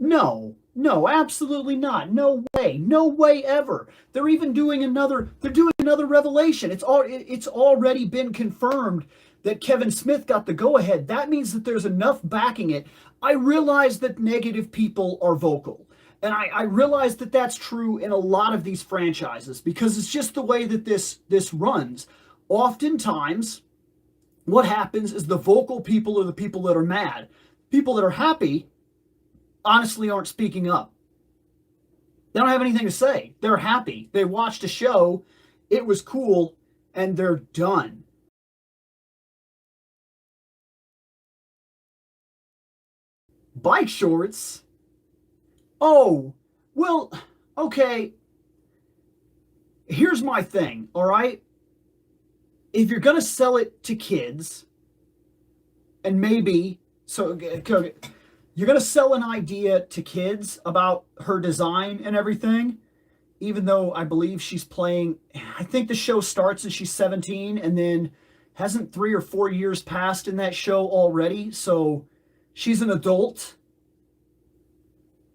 No, absolutely not. No way. No way ever. They're even doing another revelation. It's already been confirmed that Kevin Smith got the go ahead. That means that there's enough backing it. I realize that negative people are vocal. And I realize that that's true in a lot of these franchises because it's just the way that this runs. Oftentimes, what happens is the vocal people are the people that are mad. People that are happy honestly aren't speaking up. They don't have anything to say. They're happy. They watched a show, it was cool, and they're done. Bike shorts? Oh, well, okay. Here's my thing, all right? If you're going to sell it to kids, and maybe, so you're going to sell an idea to kids about her design and everything, even though I believe she's playing, I think the show starts and she's 17, and then hasn't 3 or 4 years passed in that show already, so she's an adult.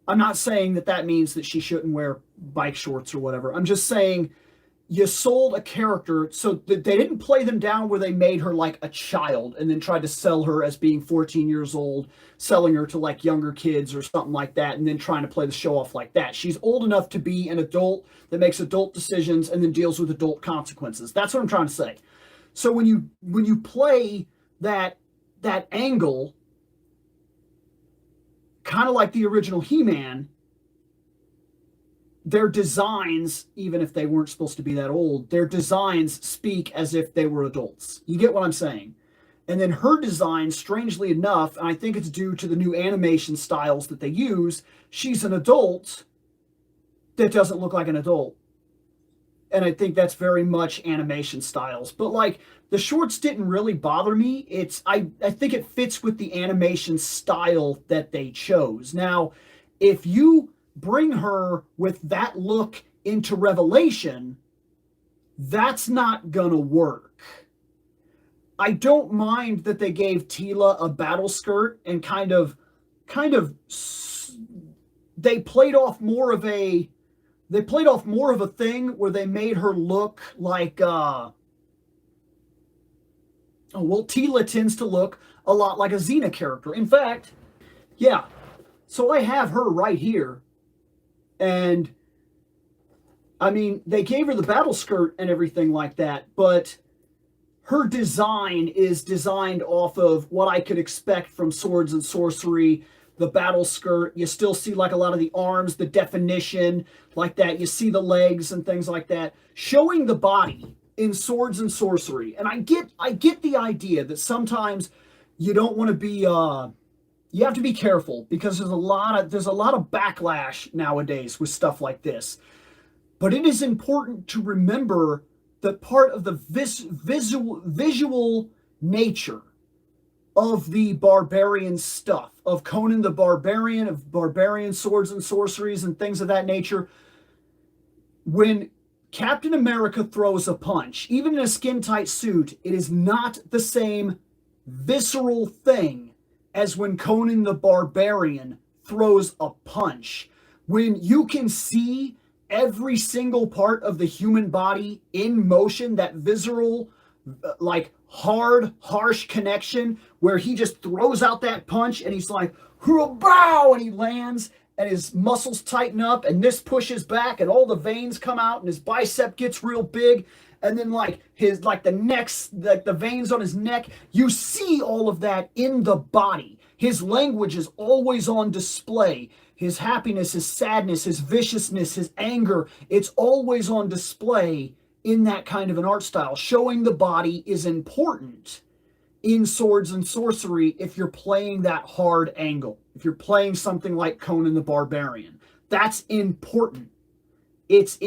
I'm not saying that that means that she shouldn't wear bike shorts or whatever. I'm just saying you sold a character so that they didn't play them down where they made her like a child and then tried to sell her as being 14 years old, selling her to like younger kids or something like that, and then trying to play the show off like that. She's old enough to be an adult that makes adult decisions and then deals with adult consequences. That's what I'm trying to say. So when you play that angle, kind of like the original He-Man, their designs, even if they weren't supposed to be that old, their designs speak as if they were adults. You get what I'm saying? And then her design, strangely enough, and I think it's due to the new animation styles that they use, she's an adult that doesn't look like an adult. And I think that's very much animation styles. But like, the shorts didn't really bother me. I think it fits with the animation style that they chose. Now, if you bring her with that look into Revelation, that's not gonna work. I don't mind that they gave Teela a battle skirt and kind of they played off more of a thing where they made her look like Teela tends to look a lot like a Xena character. In fact, yeah. So I have her right here. And I mean, they gave her the battle skirt and everything like that, but her design is designed off of what I could expect from Swords and Sorcery. The battle skirt, you still see like a lot of the arms, the definition like that. You see the legs and things like that. Showing the body in Swords and Sorcery. And I get the idea that sometimes you don't want to be you have to be careful because there's a lot of backlash nowadays with stuff like this. But it is important to remember that part of the visual nature of the barbarian stuff, of Conan the Barbarian, of barbarian swords and sorceries and things of that nature, when Captain America throws a punch, even in a skin-tight suit, it is not the same visceral thing as when Conan the Barbarian throws a punch. When you can see every single part of the human body in motion, that visceral, like hard, harsh connection where he just throws out that punch and he's like, bow, and he lands and his muscles tighten up and this pushes back and all the veins come out and his bicep gets real big. And then like the veins on his neck, you see all of that in the body. His language is always on display. His happiness, his sadness, his viciousness, his anger, it's always on display in that kind of an art style. Showing the body is important in Swords and Sorcery if you're playing that hard angle. If you're playing something like Conan the Barbarian, that's important. It's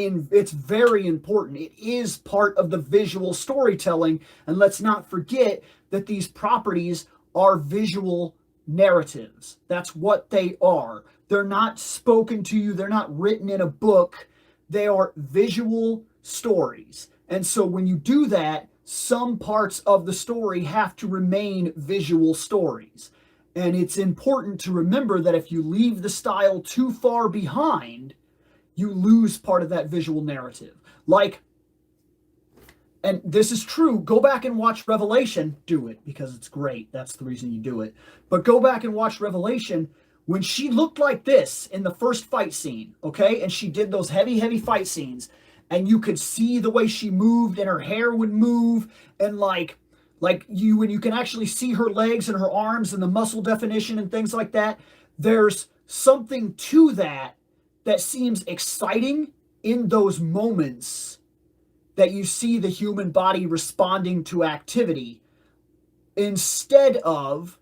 very important. It is part of the visual storytelling. And let's not forget that these properties are visual narratives. That's what they are. They're not spoken to you. They're not written in a book. They are visual stories. And so when you do that, some parts of the story have to remain visual stories. And it's important to remember that if you leave the style too far behind, you lose part of that visual narrative. Like, and this is true, go back and watch Revelation. Do it because it's great. That's the reason you do it. But go back and watch Revelation. When she looked like this in the first fight scene, okay, and she did those heavy fight scenes, and you could see the way she moved, and her hair would move, and like you, when you can actually see her legs and her arms and the muscle definition and things like that, there's something to that that seems exciting in those moments that you see the human body responding to activity, instead of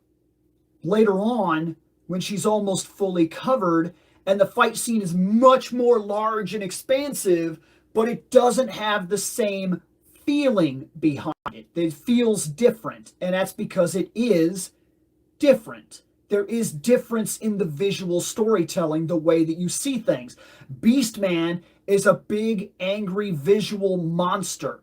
later on when she's almost fully covered and the fight scene is much more large and expansive, but it doesn't have the same feeling behind it. It feels different, and that's because it is different. There is difference in the visual storytelling, the way that you see things. Beastman is a big, angry visual monster.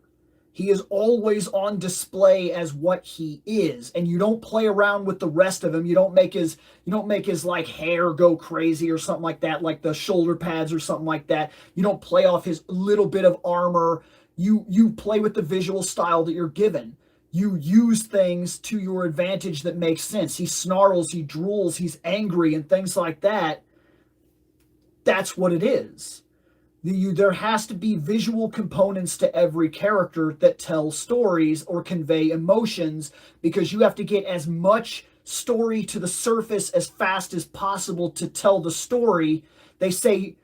He is always on display as what he is, and you don't play around with the rest of him. You don't make his like hair go crazy or something like that, like the shoulder pads or something like that. You don't play off his little bit of armor. You play with the visual style that you're given. You use things to your advantage that makes sense. He snarls, he drools, he's angry, and things like that. That's what it is. There has to be visual components to every character that tell stories or convey emotions, because you have to get as much story to the surface as fast as possible to tell the story. They say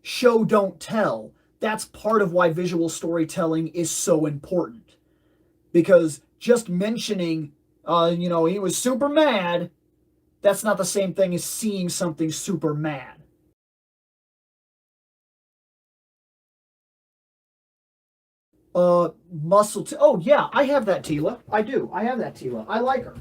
show, don't tell. That's part of why visual storytelling is so important. Because just mentioning, he was super mad, that's not the same thing as seeing something super mad. Oh yeah, I have that Tila. I do. I have that Tila. I like her.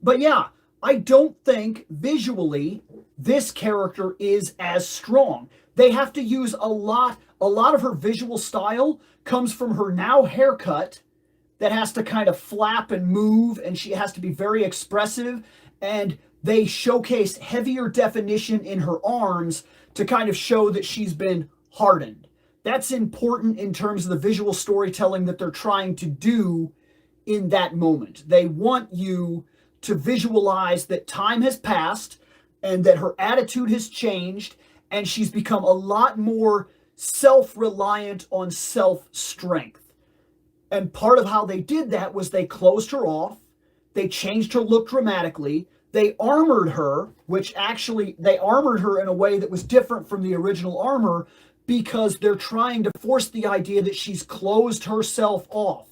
But yeah, I don't think visually this character is as strong. They have to use a lot of her visual style comes from her now haircut that has to kind of flap and move, and she has to be very expressive, and they showcase heavier definition in her arms to kind of show that she's been hardened. That's important in terms of the visual storytelling that they're trying to do in that moment. They want you to visualize that time has passed and that her attitude has changed, and she's become a lot more self-reliant on self-strength. And part of how they did that was they closed her off, they changed her look dramatically, they armored her, they armored her in a way that was different from the original armor, because they're trying to force the idea that she's closed herself off.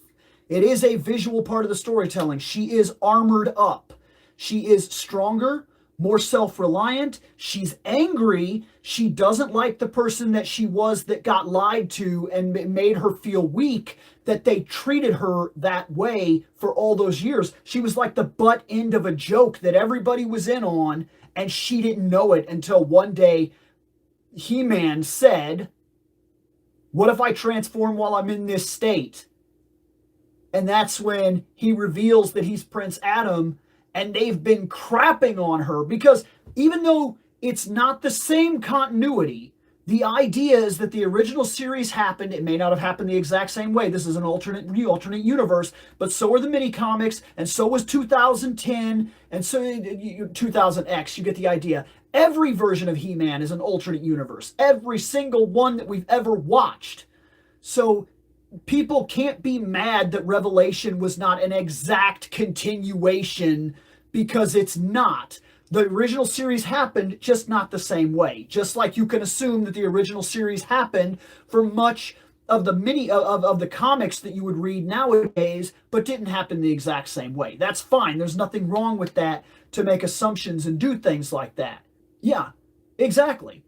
It is a visual part of the storytelling. She is armored up. She is stronger, more self-reliant. She's angry. She doesn't like the person that she was that got lied to and made her feel weak, that they treated her that way for all those years. She was like the butt end of a joke that everybody was in on, and she didn't know it until one day He-Man said, "What if I transform while I'm in this state?" And that's when he reveals that he's Prince Adam, and they've been crapping on her, because even though it's not the same continuity, the idea is that the original series happened. It may not have happened the exact same way. This is an alternate universe, but so are the mini comics, and so was 2010, and so 2000X. You get the idea. Every version of He-Man is an alternate universe. Every single one that we've ever watched. So people can't be mad that Revelation was not an exact continuation, because it's not. The original series happened, just not the same way. Just like you can assume that the original series happened for much of the of the comics that you would read nowadays, but didn't happen the exact same way. That's fine. There's nothing wrong with that, to make assumptions and do things like that. Yeah, exactly.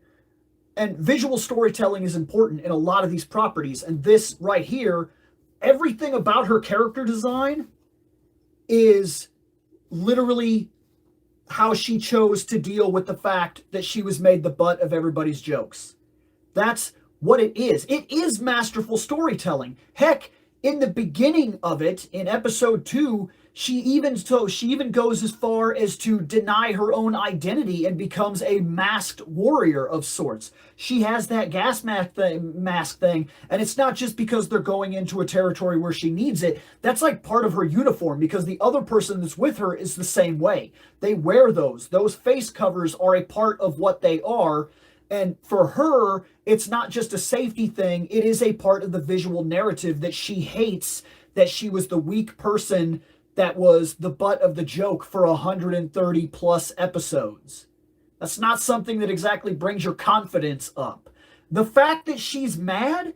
And visual storytelling is important in a lot of these properties. And this right here, everything about her character design is literally how she chose to deal with the fact that she was made the butt of everybody's jokes. That's what it is. It is masterful storytelling. Heck, in the beginning of it, in episode 2, She even goes as far as to deny her own identity and becomes a masked warrior of sorts. She has that mask thing, and it's not just because they're going into a territory where she needs it. That's like part of her uniform, because the other person that's with her is the same way. They wear those. Those face covers are a part of what they are. And for her, it's not just a safety thing. It is a part of the visual narrative that she hates, that she was the weak person that was the butt of the joke for 130 plus episodes. That's not something that exactly brings your confidence up. The fact that she's mad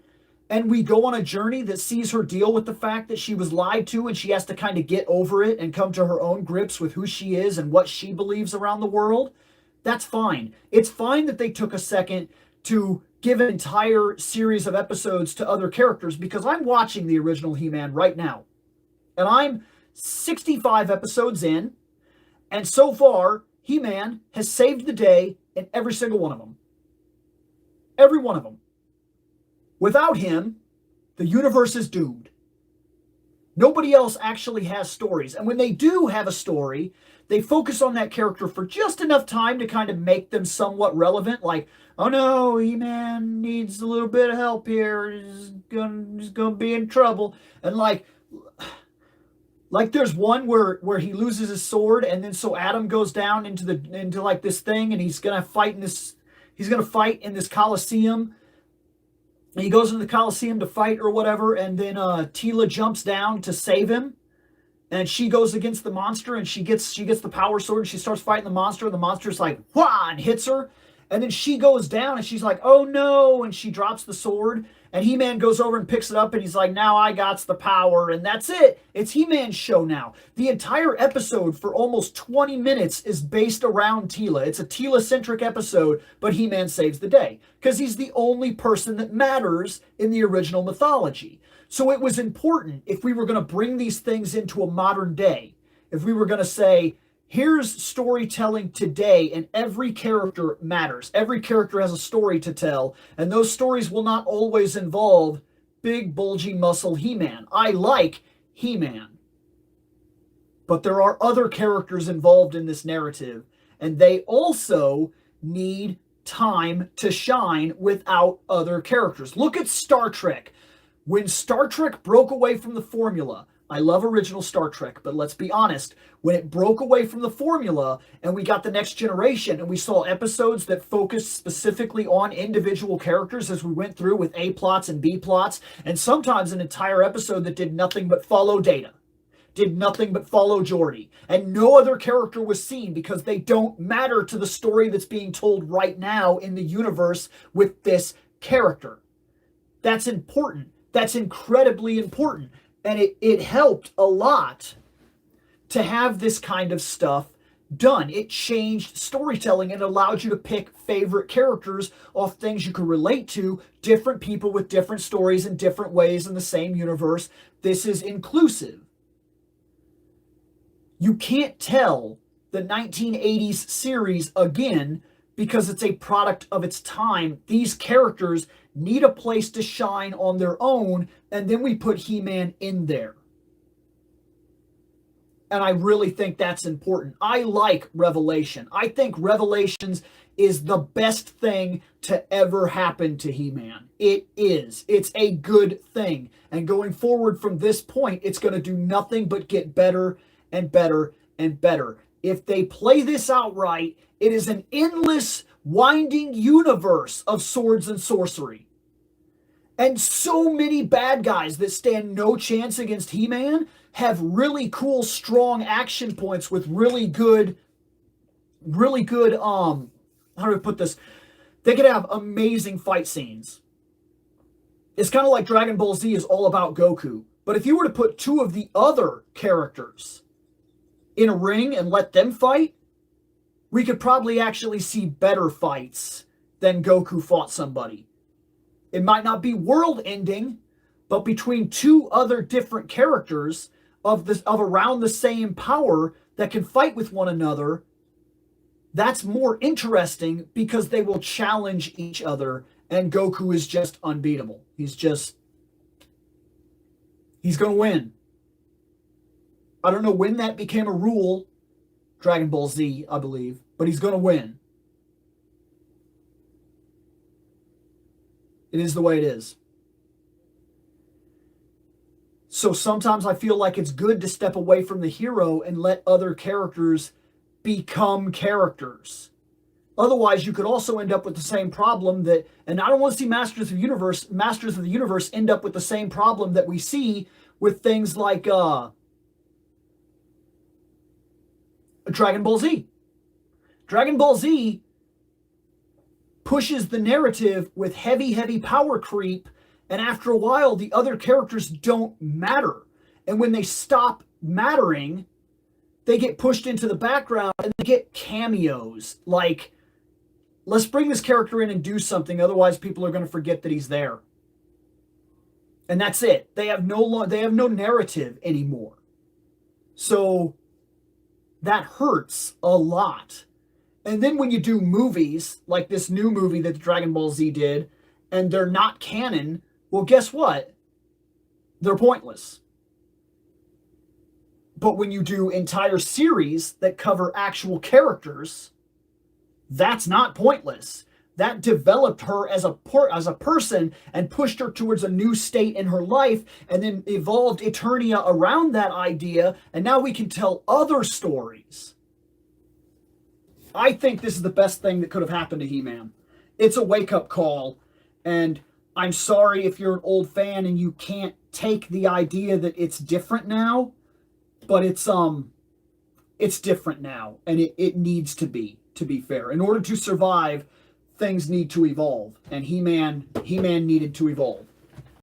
and we go on a journey that sees her deal with the fact that she was lied to and she has to kind of get over it and come to her own grips with who she is and what she believes around the world, that's fine. It's fine that they took a second to give an entire series of episodes to other characters, because I'm watching the original He-Man right now. And I'm 65 episodes in, and so far, He-Man has saved the day in every single one of them. Every one of them. Without him, the universe is doomed. Nobody else actually has stories. And when they do have a story, they focus on that character for just enough time to kind of make them somewhat relevant. Like, oh no, He-Man needs a little bit of help here. He's gonna be in trouble. And like there's one where he loses his sword, and then so Adam goes down into like this thing, and he's gonna fight in this Coliseum. And he goes into the Coliseum to fight or whatever, and then Teela jumps down to save him, and she goes against the monster, and she gets the power sword, and she starts fighting the monster, and the monster's like, whah, and hits her. And then she goes down, and she's like, oh no, and she drops the sword, and He-Man goes over and picks it up, and he's like, now I got the power, and that's it. It's He-Man's show now. The entire episode for almost 20 minutes is based around Teela. It's a Teela-centric episode, but He-Man saves the day, because he's the only person that matters in the original mythology. So it was important, if we were going to bring these things into a modern day, if we were going to say, here's storytelling today, and every character matters. Every character has a story to tell, and those stories will not always involve big, bulgy muscle He-Man. I like He-Man. But there are other characters involved in this narrative, and they also need time to shine without other characters. Look at Star Trek. When Star Trek broke away from the formula, I love original Star Trek, but let's be honest, when it broke away from the formula and we got the Next Generation and we saw episodes that focused specifically on individual characters as we went through with A plots and B plots, and sometimes an entire episode that did nothing but follow Data, did nothing but follow Geordi, and no other character was seen because they don't matter to the story that's being told right now in the universe with this character. That's important. That's incredibly important. And it helped a lot to have this kind of stuff done. It changed storytelling and allowed you to pick favorite characters off things you could relate to, different people with different stories in different ways in the same universe. This is inclusive. You can't tell the 1980s series again because it's a product of its time. These characters need a place to shine on their own, and then we put He-Man in there. And I really think that's important. I like Revelation. I think Revelations is the best thing to ever happen to He-Man. It is. It's a good thing. And going forward from this point, it's going to do nothing but get better and better and better. If they play this out right, it is an endless, winding universe of swords and sorcery. And so many bad guys that stand no chance against He-Man have really cool, strong action points with really good, how do I put this? They could have amazing fight scenes. It's kind of like Dragon Ball Z is all about Goku. But if you were to put two of the other characters in a ring and let them fight, we could probably actually see better fights than Goku fought somebody. It might not be world-ending, but between two other different characters of around the same power that can fight with one another, that's more interesting because they will challenge each other, and Goku is just unbeatable. He's going to win. I don't know when that became a rule, Dragon Ball Z, I believe, but he's going to win. It is the way it is. So sometimes I feel like it's good to step away from the hero and let other characters become characters. Otherwise, you could also end up with the same problem that, and I don't want to see Masters of the Universe end up with the same problem that we see with things like Dragon Ball Z. Dragon Ball Z pushes the narrative with heavy, heavy power creep, and after a while, the other characters don't matter. And when they stop mattering, they get pushed into the background and they get cameos. Like, let's bring this character in and do something, otherwise people are going to forget that he's there. And that's it. They have no narrative anymore. So that hurts a lot. And then when you do movies, like this new movie that Dragon Ball Z did, and they're not canon, well, guess what? They're pointless. But when you do entire series that cover actual characters, that's not pointless. That developed her as a person and pushed her towards a new state in her life, and then evolved Eternia around that idea, and now we can tell other stories. I think this is the best thing that could have happened to He-Man. It's a wake-up call, and I'm sorry if you're an old fan and you can't take the idea that it's different now, but it's different now, and it needs to be fair. In order to survive, things need to evolve, and He-Man needed to evolve.